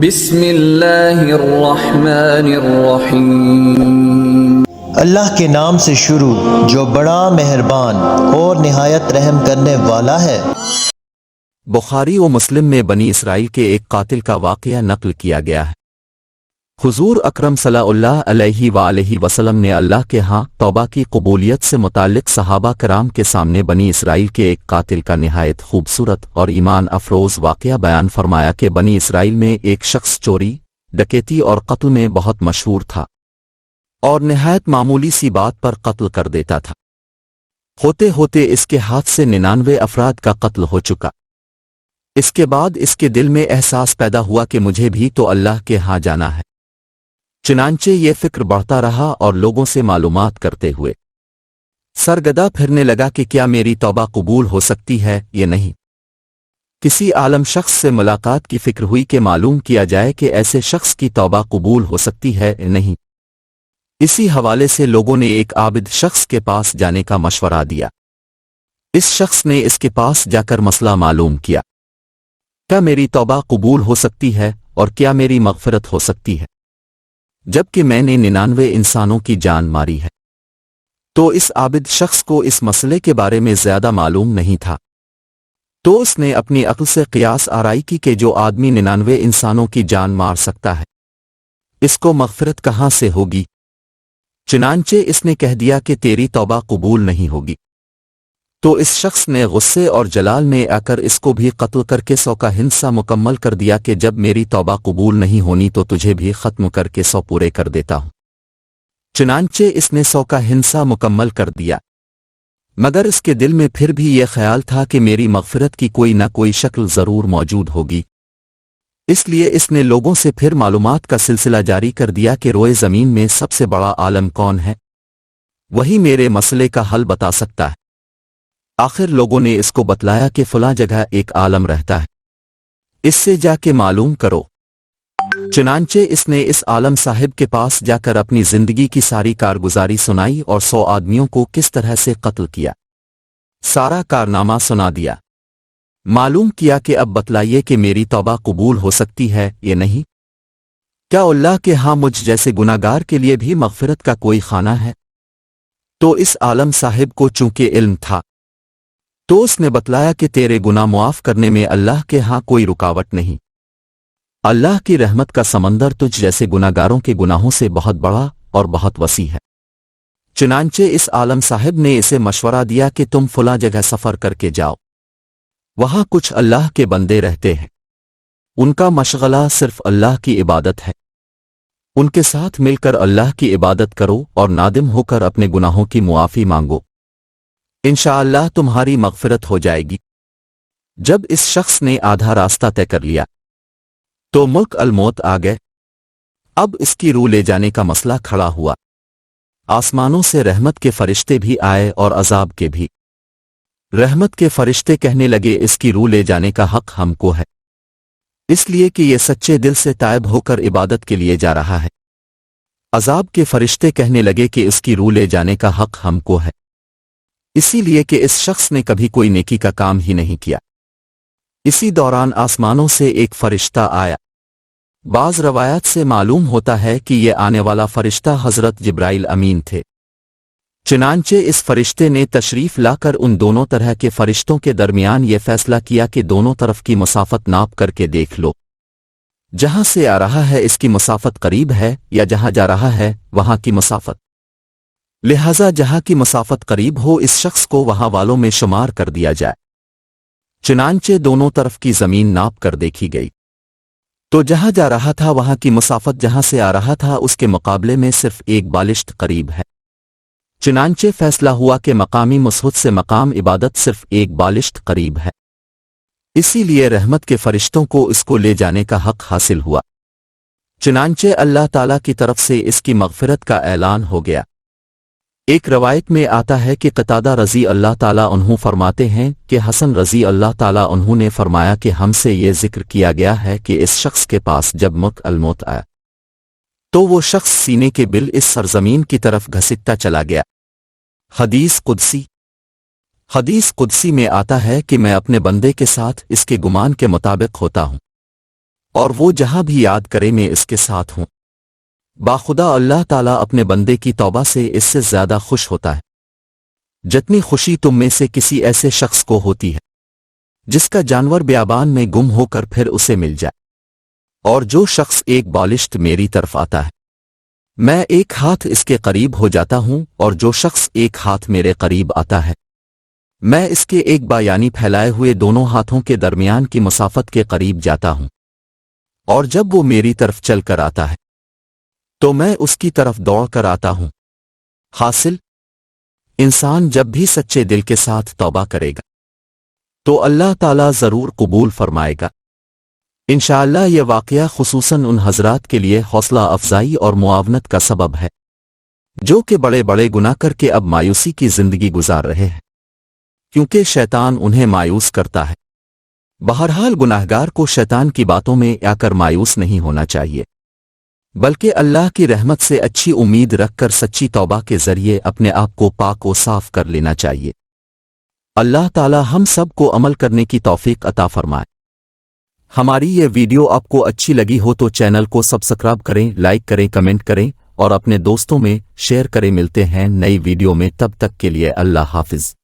بسم اللہ الرحمن الرحیم۔ اللہ کے نام سے شروع جو بڑا مہربان اور نہایت رحم کرنے والا ہے۔ بخاری و مسلم میں بنی اسرائیل کے ایک قاتل کا واقعہ نقل کیا گیا ہے۔ حضور اکرم صلی اللہ علیہ وآلہ وسلم نے اللہ کے ہاں توبہ کی قبولیت سے متعلق صحابہ کرام کے سامنے بنی اسرائیل کے ایک قاتل کا نہایت خوبصورت اور ایمان افروز واقعہ بیان فرمایا کہ بنی اسرائیل میں ایک شخص چوری، ڈکیتی اور قتل میں بہت مشہور تھا اور نہایت معمولی سی بات پر قتل کر دیتا تھا۔ ہوتے ہوتے اس کے ہاتھ سے 99 افراد کا قتل ہو چکا۔ اس کے بعد اس کے دل میں احساس پیدا ہوا کہ مجھے بھی تو اللہ کے ہاں جانا ہے۔ چنانچہ یہ فکر بڑھتا رہا اور لوگوں سے معلومات کرتے ہوئے سرگردہ پھرنے لگا کہ کیا میری توبہ قبول ہو سکتی ہے یا نہیں۔ کسی عالم شخص سے ملاقات کی فکر ہوئی کہ معلوم کیا جائے کہ ایسے شخص کی توبہ قبول ہو سکتی ہے یا نہیں۔ اسی حوالے سے لوگوں نے ایک عابد شخص کے پاس جانے کا مشورہ دیا۔ اس شخص نے اس کے پاس جا کر مسئلہ معلوم کیا، کیا میری توبہ قبول ہو سکتی ہے اور کیا میری مغفرت ہو سکتی ہے، جبکہ میں نے 99 انسانوں کی جان ماری ہے۔ تو اس عابد شخص کو اس مسئلے کے بارے میں زیادہ معلوم نہیں تھا، تو اس نے اپنی عقل سے قیاس آرائی کی کہ جو آدمی 99 انسانوں کی جان مار سکتا ہے، اس کو مغفرت کہاں سے ہوگی؟ چنانچہ اس نے کہہ دیا کہ تیری توبہ قبول نہیں ہوگی۔ تو اس شخص نے غصے اور جلال میں آ کر اس کو بھی قتل کر کے 100 کا ہندسہ مکمل کر دیا کہ جب میری توبہ قبول نہیں ہونی تو تجھے بھی ختم کر کے 100 پورے کر دیتا ہوں۔ چنانچہ اس نے 100 کا ہندسہ مکمل کر دیا، مگر اس کے دل میں پھر بھی یہ خیال تھا کہ میری مغفرت کی کوئی نہ کوئی شکل ضرور موجود ہوگی۔ اس لیے اس نے لوگوں سے پھر معلومات کا سلسلہ جاری کر دیا کہ روئے زمین میں سب سے بڑا عالم کون ہے، وہی میرے مسئلے کا حل بتا سکتا ہے۔ آخر لوگوں نے اس کو بتلایا کہ فلاں جگہ ایک عالم رہتا ہے، اس سے جا کے معلوم کرو۔ چنانچہ اس نے اس عالم صاحب کے پاس جا کر اپنی زندگی کی ساری کارگزاری سنائی اور 100 آدمیوں کو کس طرح سے قتل کیا، سارا کارنامہ سنا دیا۔ معلوم کیا کہ اب بتلائیے کہ میری توبہ قبول ہو سکتی ہے یا نہیں؟ کیا اللہ کے ہاں مجھ جیسے گناہگار کے لیے بھی مغفرت کا کوئی خانہ ہے؟ تو اس عالم صاحب کو چونکہ علم تھا، تو اس نے بتلایا کہ تیرے گناہ معاف کرنے میں اللہ کے ہاں کوئی رکاوٹ نہیں۔ اللہ کی رحمت کا سمندر تجھ جیسے گناہگاروں کے گناہوں سے بہت بڑا اور بہت وسیع ہے۔ چنانچہ اس عالم صاحب نے اسے مشورہ دیا کہ تم فلاں جگہ سفر کر کے جاؤ، وہاں کچھ اللہ کے بندے رہتے ہیں، ان کا مشغلہ صرف اللہ کی عبادت ہے، ان کے ساتھ مل کر اللہ کی عبادت کرو اور نادم ہو کر اپنے گناہوں کی معافی مانگو، انشاءاللہ تمہاری مغفرت ہو جائے گی۔ جب اس شخص نے آدھا راستہ طے کر لیا تو ملک الموت آ گئے۔ اب اس کی روح لے جانے کا مسئلہ کھڑا ہوا۔ آسمانوں سے رحمت کے فرشتے بھی آئے اور عذاب کے بھی۔ رحمت کے فرشتے کہنے لگے اس کی روح لے جانے کا حق ہم کو ہے، اس لیے کہ یہ سچے دل سے تائب ہو کر عبادت کے لیے جا رہا ہے۔ عذاب کے فرشتے کہنے لگے کہ اس کی روح لے جانے کا حق ہم کو ہے، اسی لیے کہ اس شخص نے کبھی کوئی نیکی کا کام ہی نہیں کیا۔ اسی دوران آسمانوں سے ایک فرشتہ آیا۔ بعض روایات سے معلوم ہوتا ہے کہ یہ آنے والا فرشتہ حضرت جبرائیل امین تھے۔ چنانچہ اس فرشتے نے تشریف لا کر ان دونوں طرح کے فرشتوں کے درمیان یہ فیصلہ کیا کہ دونوں طرف کی مسافت ناپ کر کے دیکھ لو، جہاں سے آ رہا ہے اس کی مسافت قریب ہے یا جہاں جا رہا ہے وہاں کی مسافت، لہذا جہاں کی مسافت قریب ہو اس شخص کو وہاں والوں میں شمار کر دیا جائے۔ چنانچہ دونوں طرف کی زمین ناپ کر دیکھی گئی تو جہاں جا رہا تھا وہاں کی مسافت جہاں سے آ رہا تھا اس کے مقابلے میں صرف ایک بالشت قریب ہے۔ چنانچہ فیصلہ ہوا کہ مقامی مسحت سے مقام عبادت صرف ایک بالشت قریب ہے، اسی لیے رحمت کے فرشتوں کو اس کو لے جانے کا حق حاصل ہوا۔ چنانچہ اللہ تعالیٰ کی طرف سے اس کی مغفرت کا اعلان ہو گیا۔ ایک روایت میں آتا ہے کہ قتادہ رضی اللہ تعالیٰ عنہ فرماتے ہیں کہ حسن رضی اللہ تعالیٰ عنہ نے فرمایا کہ ہم سے یہ ذکر کیا گیا ہے کہ اس شخص کے پاس جب ملک الموت آیا تو وہ شخص سینے کے بل اس سرزمین کی طرف گھسٹتا چلا گیا۔ حدیث قدسی میں آتا ہے کہ میں اپنے بندے کے ساتھ اس کے گمان کے مطابق ہوتا ہوں اور وہ جہاں بھی یاد کرے میں اس کے ساتھ ہوں۔ باخدا اللہ تعالیٰ اپنے بندے کی توبہ سے اس سے زیادہ خوش ہوتا ہے جتنی خوشی تم میں سے کسی ایسے شخص کو ہوتی ہے جس کا جانور بیابان میں گم ہو کر پھر اسے مل جائے۔ اور جو شخص ایک بالشت میری طرف آتا ہے میں ایک ہاتھ اس کے قریب ہو جاتا ہوں، اور جو شخص ایک ہاتھ میرے قریب آتا ہے میں اس کے ایک یعنی پھیلائے ہوئے دونوں ہاتھوں کے درمیان کی مسافت کے قریب جاتا ہوں۔ اور جب وہ میری طرف چل کر آتا ہے تو میں اس کی طرف دوڑ کر آتا ہوں۔ حاصل انسان جب بھی سچے دل کے ساتھ توبہ کرے گا تو اللہ تعالیٰ ضرور قبول فرمائے گا۔ انشاءاللہ یہ واقعہ خصوصاً ان حضرات کے لیے حوصلہ افزائی اور معاونت کا سبب ہے جو کہ بڑے بڑے گناہ کر کے اب مایوسی کی زندگی گزار رہے ہیں، کیونکہ شیطان انہیں مایوس کرتا ہے۔ بہرحال گناہگار کو شیطان کی باتوں میں آ کر مایوس نہیں ہونا چاہیے، بلکہ اللہ کی رحمت سے اچھی امید رکھ کر سچی توبہ کے ذریعے اپنے آپ کو پاک و صاف کر لینا چاہیے۔ اللہ تعالی ہم سب کو عمل کرنے کی توفیق عطا فرمائے۔ ہماری یہ ویڈیو آپ کو اچھی لگی ہو تو چینل کو سبسکرائب کریں، لائک کریں، کمنٹ کریں اور اپنے دوستوں میں شیئر کریں۔ ملتے ہیں نئی ویڈیو میں، تب تک کے لیے اللہ حافظ۔